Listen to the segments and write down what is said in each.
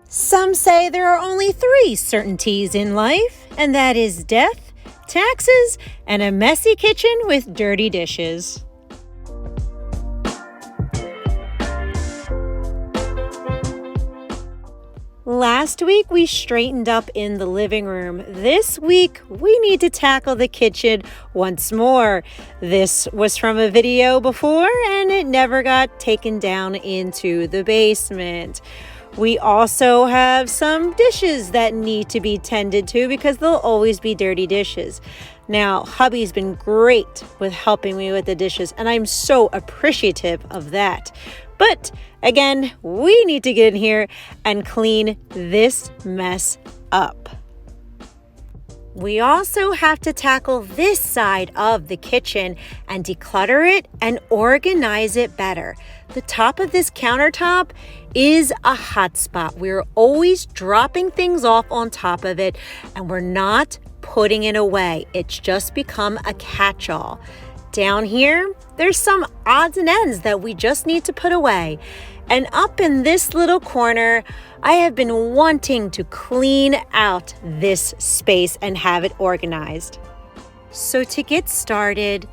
Some say there are only 3 certainties in life, and that is death, taxes, and a messy kitchen with dirty dishes. Last week we straightened up in the living room. This week we need to tackle the kitchen once more. This was from a video before and it never got taken down into the basement. We also have some dishes that need to be tended to because there'll always be dirty dishes. Now, hubby's been great with helping me with the dishes, and I'm so appreciative of that. But again, we need to get in here and clean this mess up. We also have to tackle this side of the kitchen and declutter it and organize it better. The top of this countertop is a hot spot. We're always dropping things off on top of it and we're not putting it away. It's just become a catch-all. Down here, there's some odds and ends that we just need to put away. And up in this little corner, I have been wanting to clean out this space and have it organized. So to get started,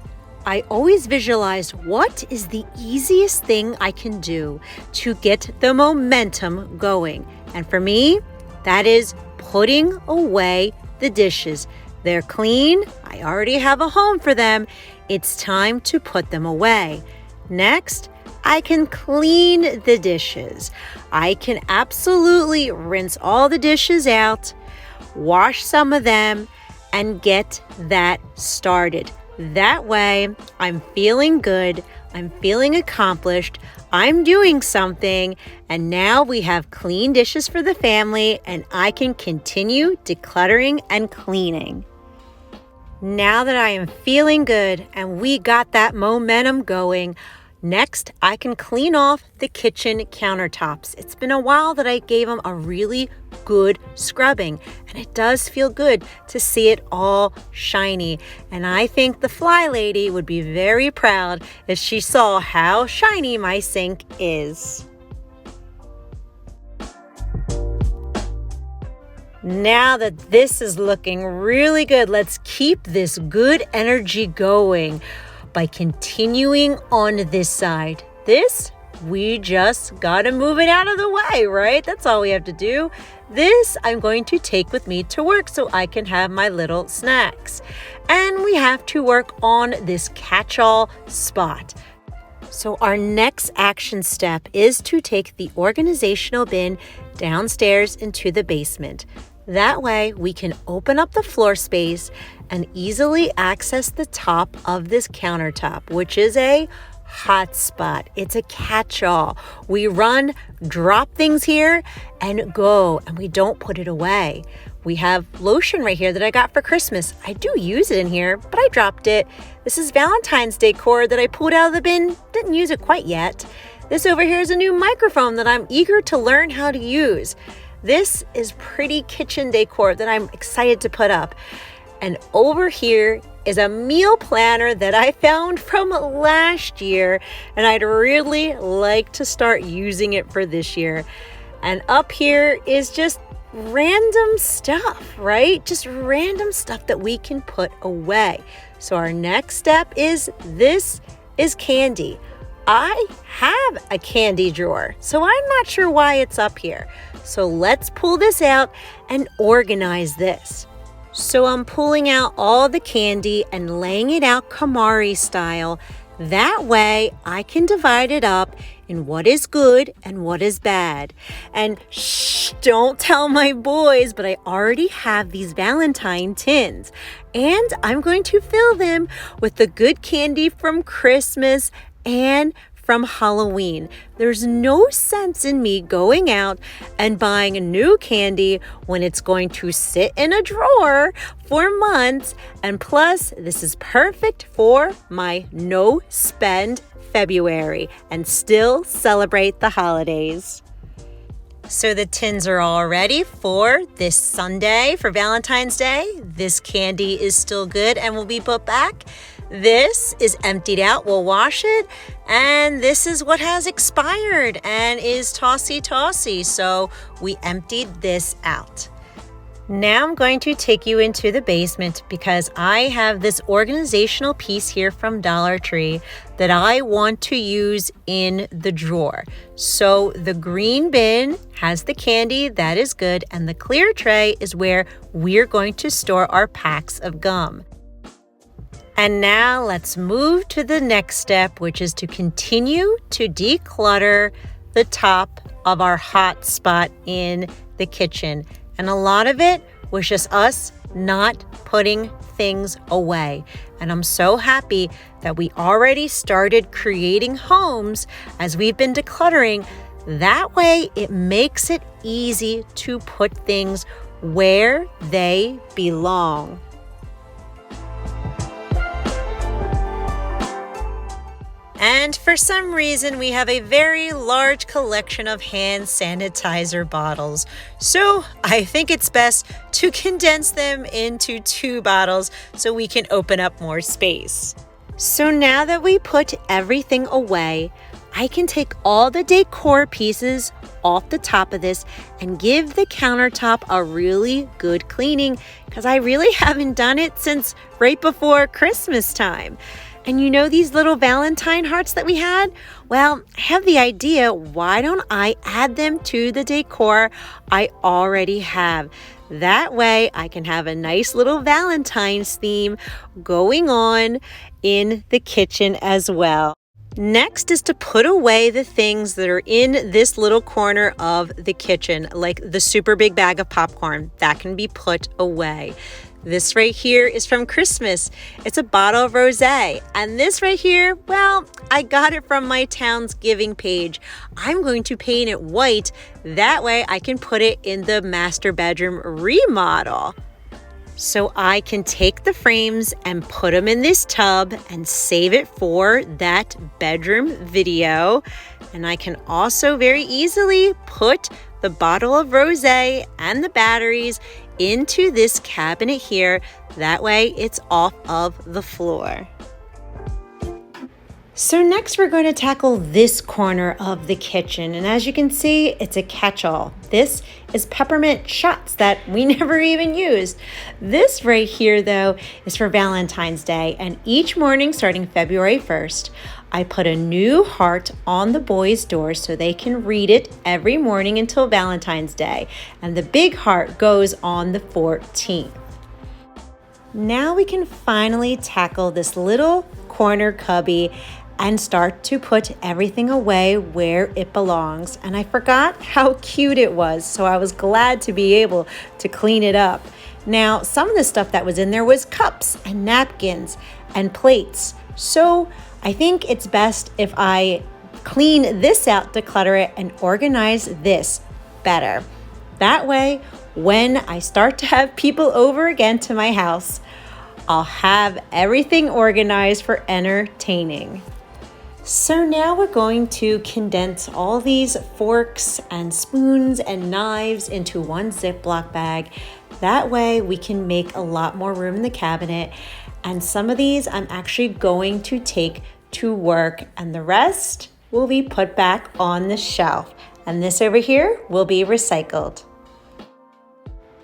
I always visualize what is the easiest thing I can do to get the momentum going. And for me, that is putting away the dishes. They're clean. I already have a home for them. It's time to put them away. Next, I can clean the dishes. I can absolutely rinse all the dishes out, wash some of them, and get that started. That way, I'm feeling good, I'm feeling accomplished, I'm doing something, and now we have clean dishes for the family, and I can continue decluttering and cleaning. Now that I am feeling good and we got that momentum going, next, I can clean off the kitchen countertops. It's been a while that I gave them a really good scrubbing, and it does feel good to see it all shiny. And I think the Fly Lady would be very proud if she saw how shiny my sink is. Now that this is looking really good, let's keep this good energy going by continuing on this side. This, we just gotta move it out of the way, right? That's all we have to do. This I'm going to take with me to work so I can have my little snacks. And we have to work on this catch-all spot. So our next action step is to take the organizational bin downstairs into the basement. That way we can open up the floor space and easily access the top of this countertop, which is a hot spot. It's a catch-all. We run, drop things here, and go, and we don't put it away. We have lotion right here that I got for Christmas. I do use it in here, but I dropped it. This is Valentine's decor that I pulled out of the bin. Didn't use it quite yet. This over here is a new microphone that I'm eager to learn how to use. This is pretty kitchen decor that I'm excited to put up. And over here is a meal planner that I found from last year, and I'd really like to start using it for this year. And up here is just random stuff, right? Just random stuff that we can put away. So our next step is this is candy. I have a candy drawer, so I'm not sure why it's up here. So let's pull this out and organize this. So I'm pulling out all the candy and laying it out KonMari style. That way I can divide it up in what is good and what is bad. And shh, don't tell my boys, but I already have these Valentine tins. And I'm going to fill them with the good candy from Christmas and from Halloween. There's no sense in me going out and buying a new candy when it's going to sit in a drawer for months. And plus, this is perfect for my no spend February and still celebrate the holidays. So the tins are all ready for this Sunday for Valentine's Day. This candy is still good and will be put back. This is emptied out, we'll wash it, and this is what has expired and is tossy-tossy, so we emptied this out. Now I'm going to take you into the basement because I have this organizational piece here from Dollar Tree that I want to use in the drawer. So the green bin has the candy, that is good, and the clear tray is where we're going to store our packs of gum. And now let's move to the next step, which is to continue to declutter the top of our hot spot in the kitchen. And a lot of it was just us not putting things away. And I'm so happy that we already started creating homes as we've been decluttering. That way it makes it easy to put things where they belong. And for some reason, we have a very large collection of hand sanitizer bottles. So I think it's best to condense them into 2 bottles so we can open up more space. So now that we put everything away, I can take all the decor pieces off the top of this and give the countertop a really good cleaning because I really haven't done it since right before Christmas time. And you know these little Valentine hearts that we had? Well, I have the idea, why don't I add them to the decor I already have? That way I can have a nice little Valentine's theme going on in the kitchen as well. Next is to put away the things that are in this little corner of the kitchen, like the super big bag of popcorn. That can be put away. This right here is from Christmas. It's a bottle of rosé. And this right here, well, I got it from my town's giving page. I'm going to paint it white. That way I can put it in the master bedroom remodel. So I can take the frames and put them in this tub and save it for that bedroom video. And I can also very easily put the bottle of rosé and the batteries into this cabinet here. That way it's off of the floor. So next we're going to tackle this corner of the kitchen, and as you can see, it's a catch-all. This is peppermint shots that we never even used. This right here though is for Valentine's Day, and each morning starting February 1st, I put a new heart on the boys' door so they can read it every morning until Valentine's Day, and the big heart goes on the 14th. Now we can finally tackle this little corner cubby and start to put everything away where it belongs. And I forgot how cute it was, so I was glad to be able to clean it up. Now, some of the stuff that was in there was cups and napkins and plates. So I think it's best if I clean this out, declutter it, and organize this better. That way, when I start to have people over again to my house, I'll have everything organized for entertaining. So now we're going to condense all these forks and spoons and knives into one Ziploc bag. That way we can make a lot more room in the cabinet. And some of these I'm actually going to take to work, and the rest will be put back on the shelf. And this over here will be recycled.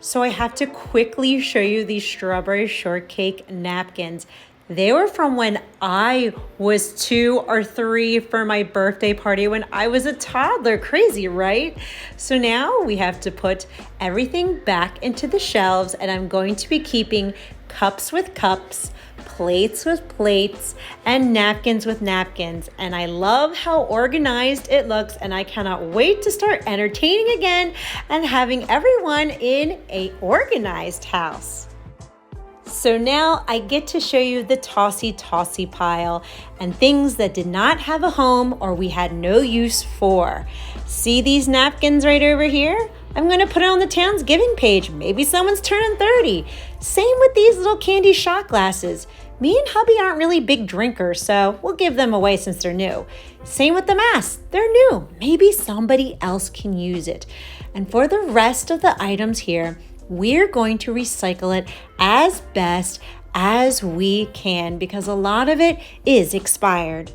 So I have to quickly show you these strawberry shortcake napkins. They were from when I was 2 or 3 for my birthday party when I was a toddler. Crazy, right? So now we have to put everything back into the shelves, and I'm going to be keeping cups with cups, plates with plates, and napkins with napkins. And I love how organized it looks, and I cannot wait to start entertaining again and having everyone in an organized house. So now I get to show you the tossy pile and things that did not have a home or we had no use for. See these napkins right over here? I'm going to put it on the town's giving page. Maybe someone's turning 30. Same with these little candy shot glasses. Me and hubby aren't really big drinkers, so we'll give them away since they're new. Same with the masks. They're new. Maybe somebody else can use it. And for the rest of the items here, we're going to recycle it as best as we can because a lot of it is expired.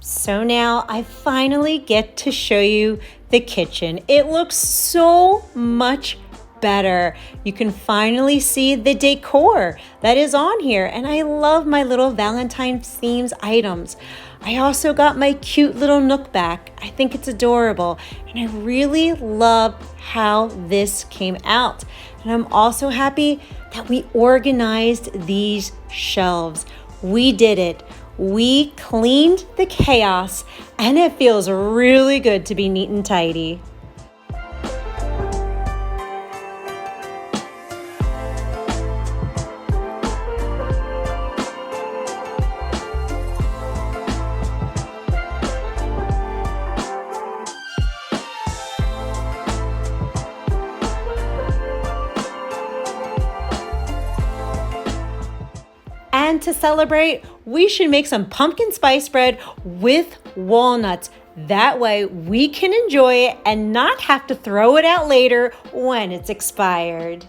So now I finally get to show you the kitchen. It looks so much better. You can finally see the decor that is on here, and I love my little Valentine's themes items. I also got my cute little nook back. I think it's adorable, and I really love how this came out. And I'm also happy that we organized these shelves. We did it. We cleaned the chaos, and it feels really good to be neat and tidy. And to celebrate, we should make some pumpkin spice bread with walnuts. That way we can enjoy it and not have to throw it out later when it's expired.